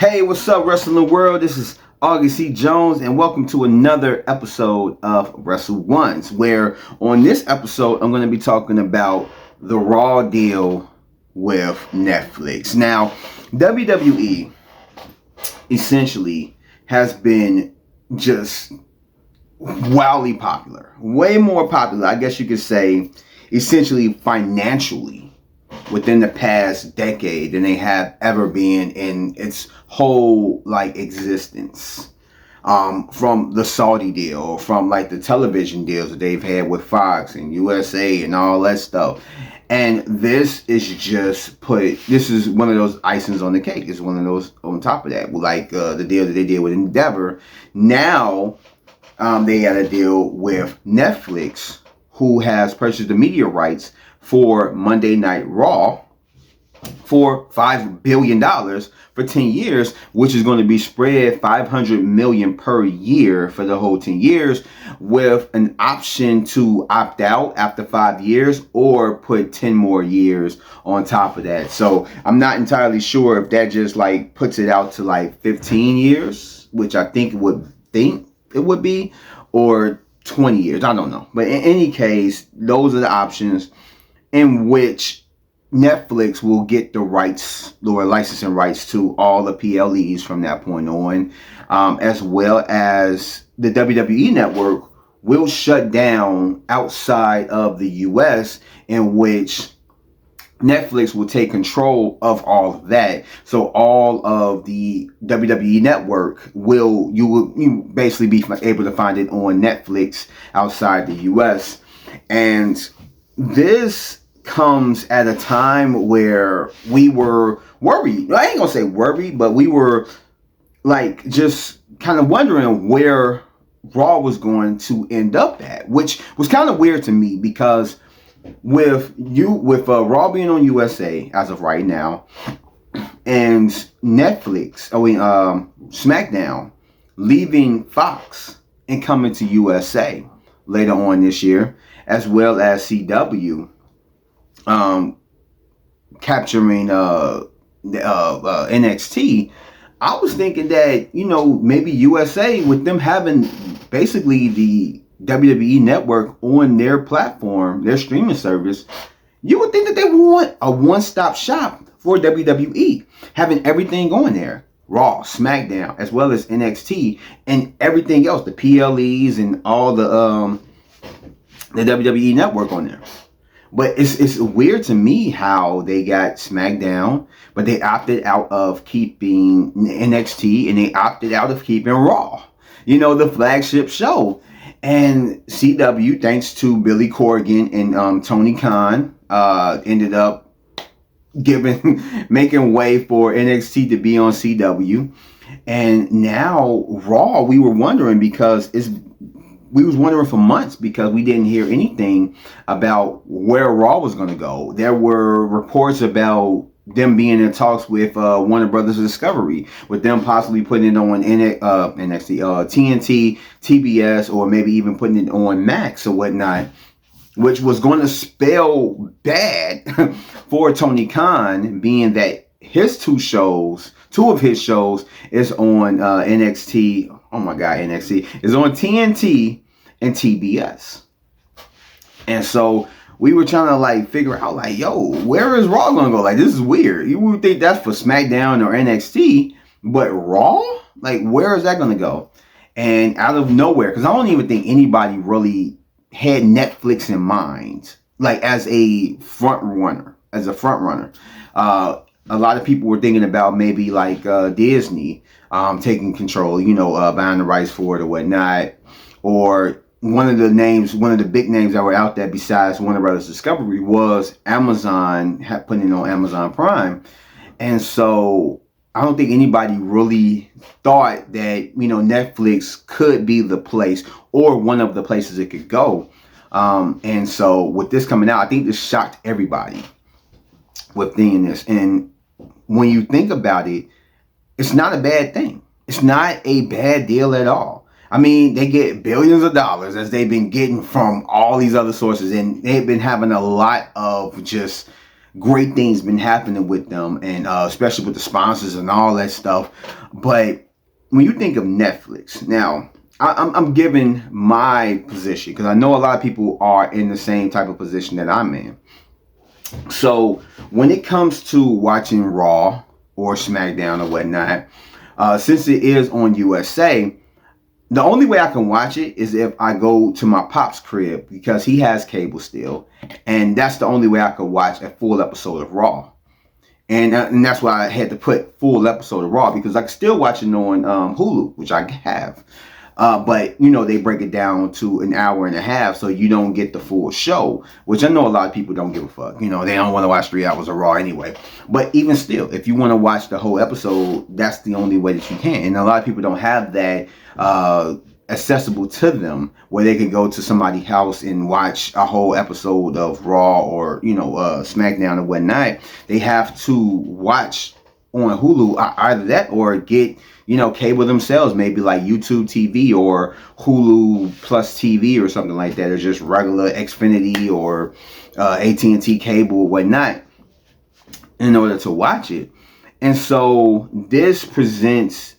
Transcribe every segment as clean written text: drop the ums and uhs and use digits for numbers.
Hey, what's up, Wrestling World? This is August C. Jones, and welcome to another episode of Wrestle Ones, where on this episode, I'm going to be talking about the Raw deal with Netflix. Now, WWE essentially has been just wildly popular, way more popular, I guess you could say, essentially financially within the past decade than they have ever been in its whole existence. From the Saudi deal, from the television deals that they've had with Fox and USA and all that stuff. And this is one of those icings on the cake. It's one of those on top of that. The deal that they did with Endeavor. Now, they had a deal with Netflix, who has purchased the media rights for Monday Night Raw for $5 billion for 10 years, which is going to be spread $500 million per year for the whole 10 years, with an option to opt out after 5 years or put 10 more years on top of that. So I'm not entirely sure if that just puts it out to 15 years, which I think it would be, or 20 years. I don't know. But in any case, those are the options in which Netflix will get the rights, the licensing rights to all the PLEs from that point on, as well as the WWE network will shut down outside of the US, in which Netflix will take control of all of that. So all of the WWE network you will basically be able to find it on Netflix outside the US. And this comes at a time where we were worried. I ain't gonna say worried, but we were just kind of wondering where Raw was going to end up at, which was kind of weird to me, because with Raw being on USA as of right now, and SmackDown leaving Fox and coming to USA later on this year, as well as CW capturing NXT, I was thinking that, maybe USA, with them having basically the WWE network on their platform, their streaming service, you would think that they would want a one-stop shop for WWE, having everything on there. Raw, SmackDown, as well as NXT, and everything else, the PLEs and all the WWE network on there. But it's weird to me how they got SmackDown, but they opted out of keeping NXT, and they opted out of keeping Raw, the flagship show. And CW, thanks to Billy Corgan and Tony Khan, ended up making way for NXT to be on CW. And now Raw, we were wondering, because we was wondering for months, because we didn't hear anything about where Raw was going to go. There were reports about them being in talks with Warner Brothers Discovery, with them possibly putting it on NXT, TNT, TBS, or maybe even putting it on Max or whatnot, which was going to spell bad for Tony Khan, being that two of his shows is on NXT. Oh my God, NXT is on TNT and TBS. And so we were trying to figure out where is Raw gonna go? This is weird. You would think that's for SmackDown or NXT, but Raw? Where is that gonna go? And out of nowhere, because I don't even think anybody really had Netflix in mind, as a front runner. A lot of people were thinking about maybe Disney taking control, buying the rights for it or whatnot. Or one of the big names that were out there besides Warner Brothers Discovery was Amazon, putting it on Amazon Prime. And so I don't think anybody really thought that, Netflix could be the place, or one of the places it could go. And so with this coming out, I think this shocked everybody with seeing this. And when you think about it, it's not a bad thing. It's not a bad deal at all. I mean, they get billions of dollars, as they've been getting from all these other sources, and they've been having a lot of just great things been happening with them, and especially with the sponsors and all that stuff. But when you think of Netflix, now I'm giving my position because I know a lot of people are in the same type of position that I'm in. So when it comes to watching Raw or SmackDown or whatnot, since it is on USA, the only way I can watch it is if I go to my pop's crib because he has cable still, and that's the only way I could watch a full episode of Raw. And that's why I had to put full episode of Raw, because I can still watch it on Hulu, which I have. But, they break it down to an hour and a half, so you don't get the full show, which I know a lot of people don't give a fuck. They don't want to watch 3 hours of Raw anyway. But even still, if you want to watch the whole episode, that's the only way that you can. And a lot of people don't have that accessible to them where they can go to somebody's house and watch a whole episode of Raw or, SmackDown or whatnot. They have to watch on Hulu, either that or get cable themselves, maybe like YouTube TV or Hulu Plus TV or something like that, or just regular Xfinity or AT&T cable or whatnot, in order to watch it. And so this presents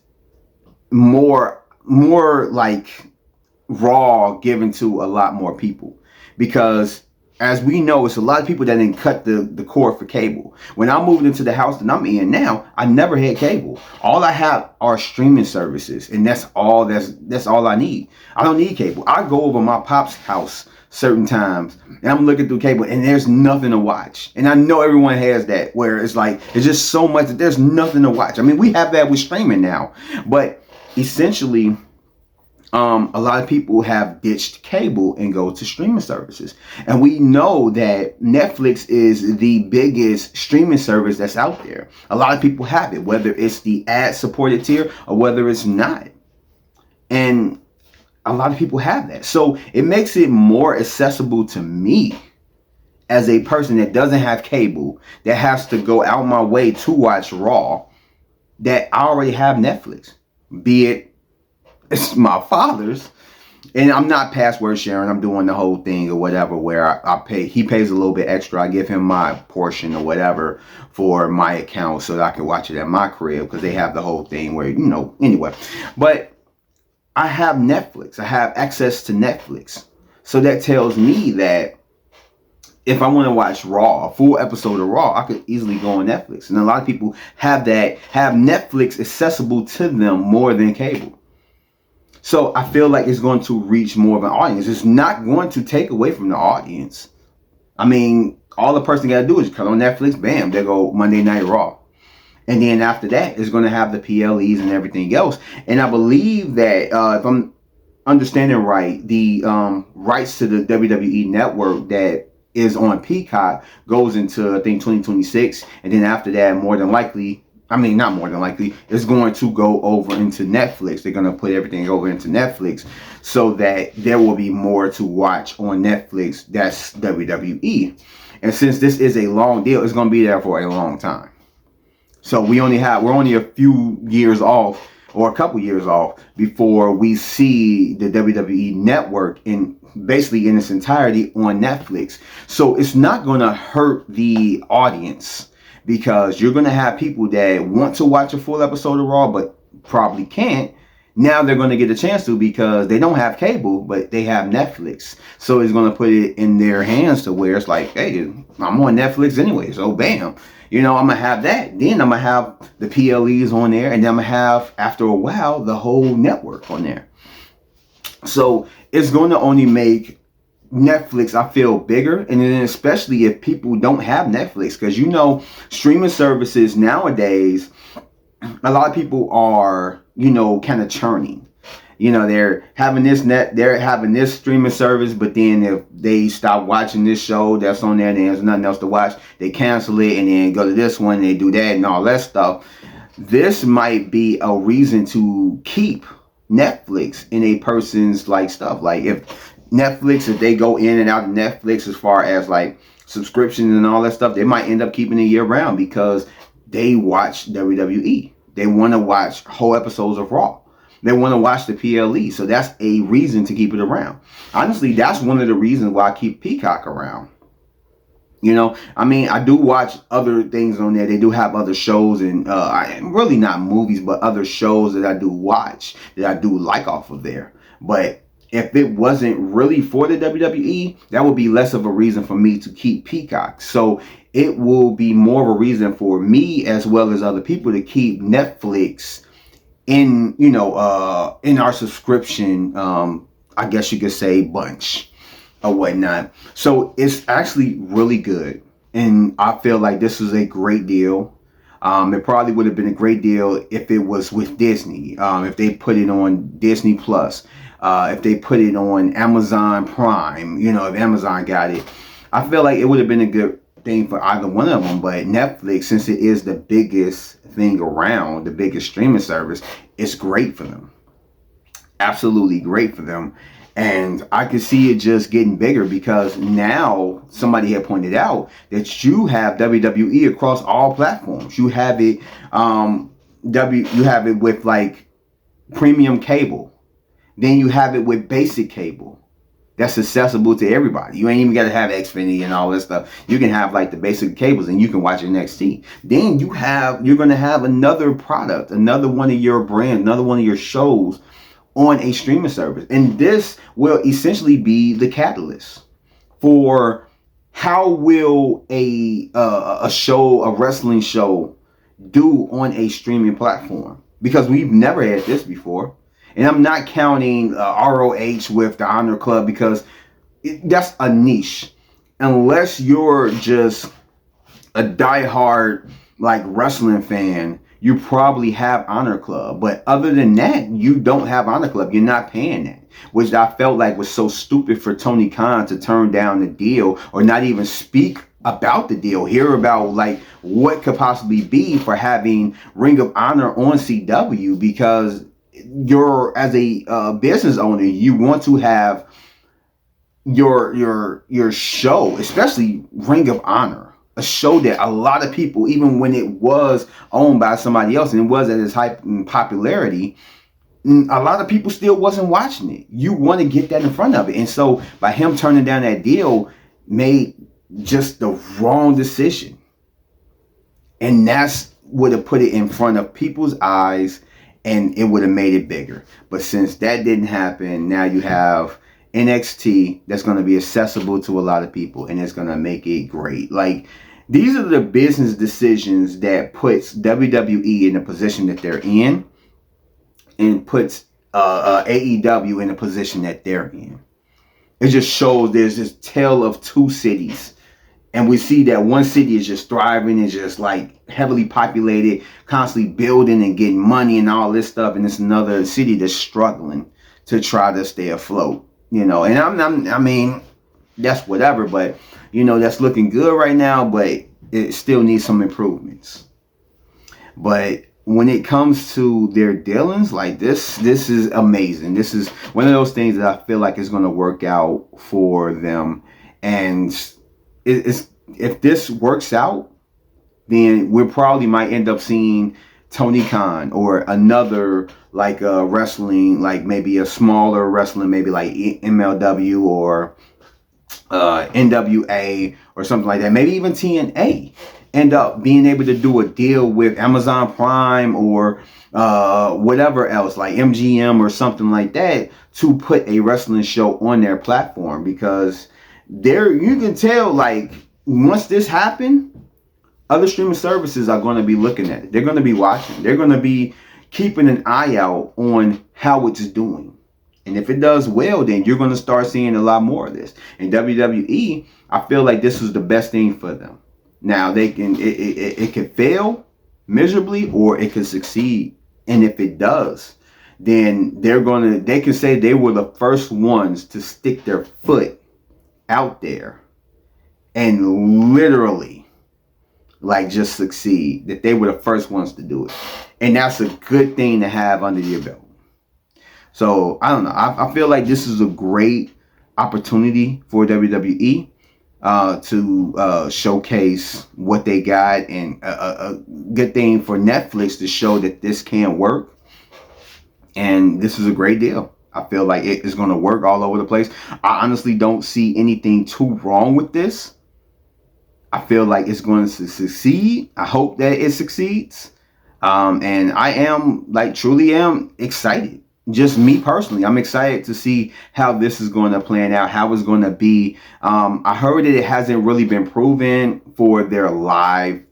more like Raw given to a lot more people, because as we know, it's a lot of people that didn't cut the cord for cable. When I moved into the house that I'm in now, I never had cable. All I have are streaming services, and that's all I need. I don't need cable. I go over my pop's house certain times, and I'm looking through cable, and there's nothing to watch. And I know everyone has that, where it's like, it's just so much that there's nothing to watch. I mean, we have that with streaming now, but essentially, a lot of people have ditched cable and go to streaming services. And we know that Netflix is the biggest streaming service that's out there. A lot of people have it, whether it's the ad-supported tier or whether it's not. And a lot of people have that. So it makes it more accessible to me as a person that doesn't have cable, that has to go out my way to watch Raw, that I already have Netflix. Be it it's my father's, and I'm not password sharing. I'm doing the whole thing or whatever, where I pay. He pays a little bit extra. I give him my portion or whatever for my account so that I can watch it at my crib, because they have the whole thing where, anyway. But I have Netflix. I have access to Netflix. So that tells me that if I want to watch Raw, a full episode of Raw, I could easily go on Netflix. And a lot of people have Netflix accessible to them more than cable. So I feel like it's going to reach more of an audience. It's not going to take away from the audience. I mean, all the person got to do is cut on Netflix, bam, there go Monday Night Raw. And then after that, it's going to have the PLEs and everything else. And I believe that, if I'm understanding right, the rights to the WWE Network that is on Peacock goes into, I think, 2026. And then after that, not more than likely, it's going to go over into Netflix. They're going to put everything over into Netflix so that there will be more to watch on Netflix. That's WWE. And since this is a long deal, it's going to be there for a long time. So we're only a few years off, or a couple years off, before we see the WWE Network basically in its entirety on Netflix. So it's not going to hurt the audience, because you're going to have people that want to watch a full episode of Raw but probably can't. Now they're going to get a chance to, because they don't have cable, but they have Netflix. So it's going to put it in their hands to where it's like, hey, I'm on Netflix anyway, so bam. I'm going to have that. Then I'm going to have the PLEs on there, and then I'm going to have, after a while, the whole network on there. So it's going to only make Netflix, I feel, bigger. And then especially if people don't have Netflix, because streaming services nowadays, a lot of people are kind of churning. They're having this streaming service, but then if they stop watching this show that's on there and there's nothing else to watch, they cancel it and then go to this one and they do that and all that stuff. This might be a reason to keep Netflix in a person's stuff. Like if they go in and out of Netflix as far as subscriptions and all that stuff, they might end up keeping it year round because they watch WWE. They want to watch whole episodes of Raw. They want to watch the PLE. So that's a reason to keep it around. Honestly, that's one of the reasons why I keep Peacock around. You know, I mean, I do watch other things on there. They do have other shows and really not movies, but other shows that I do watch that I do like off of there. But if it wasn't really for the WWE, that would be less of a reason for me to keep Peacock. So it will be more of a reason for me as well as other people to keep Netflix in, in our subscription, I guess you could say, bunch or whatnot. So it's actually really good. And I feel like this is a great deal. It probably would have been a great deal if it was with Disney. If they put it on Disney Plus, if they put it on Amazon Prime, if Amazon got it, I feel like it would have been a good thing for either one of them. But Netflix, since it is the biggest thing around, the biggest streaming service, it's great for them. Absolutely great for them. And I could see it just getting bigger because now somebody had pointed out that you have WWE across all platforms. You have it, you have it with like premium cable. Then you have it with basic cable. That's accessible to everybody. You ain't even got to have Xfinity and all this stuff. You can have like the basic cables and you can watch NXT. Then you're going to have another product, another one of your brands, another one of your shows on a streaming service. And this will essentially be the catalyst for how will a show, a wrestling show, do on a streaming platform, because we've never had this before. And I'm not counting ROH with the Honor Club, because that's a niche. Unless you're just a diehard like wrestling fan, you probably have Honor Club. But other than that, you don't have Honor Club. You're not paying that, which I felt like was so stupid for Tony Khan to turn down the deal or not even speak about the deal, hear about like what could possibly be for having Ring of Honor on CW, because you're, as a business owner, you want to have your show, especially Ring of Honor, a show that a lot of people, even when it was owned by somebody else and it was at its hype and popularity, a lot of people still wasn't watching it. You want to get that in front of it. And so by him turning down that deal made just the wrong decision. And that's would have put it in front of people's eyes and it would have made it bigger. But since that didn't happen, now you have NXT that's going to be accessible to a lot of people, and it's going to make it great. Like, these are the business decisions that puts WWE in the position that they're in, and puts AEW in the position that they're in. It just shows there's this tale of two cities. And we see that one city is just thriving, and just like heavily populated, constantly building and getting money and all this stuff. And it's another city that's struggling to try to stay afloat, And I mean, that's whatever, but that's looking good right now, but it still needs some improvements. But when it comes to their dealings, like this is amazing. This is one of those things that I feel like is going to work out for them. And if this works out, then we probably might end up seeing Tony Khan or another like wrestling, like maybe a smaller wrestling, maybe like MLW or NWA or something like that. Maybe even TNA end up being able to do a deal with Amazon Prime or whatever else, like MGM or something like that, to put a wrestling show on their platform. Because you can tell, like, once this happened, other streaming services are going to be looking at it. They're going to be watching. They're going to be keeping an eye out on how it's doing. And if it does well, then you're going to start seeing a lot more of this. And WWE, I feel like this was the best thing for them. Now, it could fail miserably or it could succeed. And if it does, then they can say they were the first ones to stick their foot out there and literally like just succeed, that they were the first ones to do it. And that's a good thing to have under your belt. So I don't know. I feel like this is a great opportunity for WWE to showcase what they got, and a good thing for Netflix to show that this can work. And this is a great deal. I feel like it is going to work all over the place. I honestly don't see anything too wrong with this. I feel like it's going to succeed. I hope that it succeeds. And I am, like, truly am excited. Just me personally, I'm excited to see how this is going to plan out, how it's going to be. I heard that it hasn't really been proven for their live,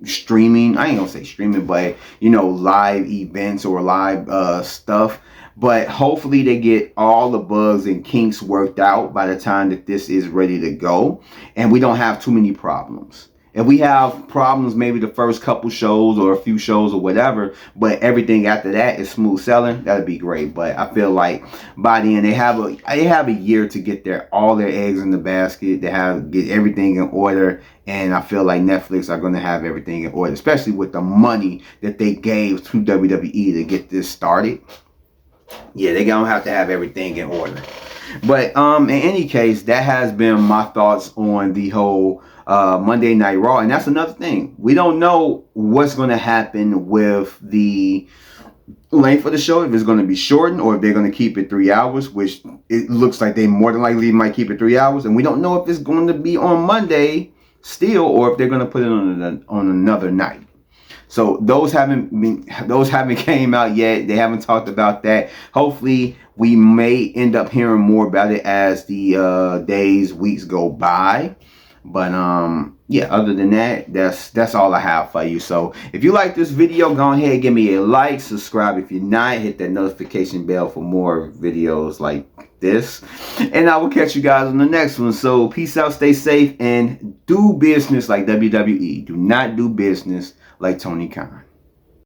streaming. I ain't gonna say streaming, but live events or live stuff. But hopefully they get all the bugs and kinks worked out by the time that this is ready to go, and we don't have too many problems. If we have problems, maybe the first couple shows or a few shows or whatever, but everything after that is smooth sailing, that'd be great. But I feel like by the end they have a year to get all their eggs in the basket. They have get everything in order, and I feel like Netflix are going to have everything in order, especially with the money that they gave to WWE to get this started. Yeah, they're gonna have to have everything in order. But in any case, that has been my thoughts on the whole Monday Night Raw. And that's another thing. We don't know what's going to happen with the length of the show, if it's going to be shortened or if they're going to keep it 3 hours, which it looks like they more than likely might keep it 3 hours. And we don't know if it's going to be on Monday still or if they're going to put it on another night. So those haven't came out yet. They haven't talked about that. Hopefully, we may end up hearing more about it as the days, weeks go by. But yeah, other than that, that's all I have for you. So if you like this video, go ahead and give me a like, subscribe if you're not, hit that notification bell for more videos like this, and I will catch you guys on the next one. So peace out, stay safe, and do business like WWE. Do not do business like Tony Khan.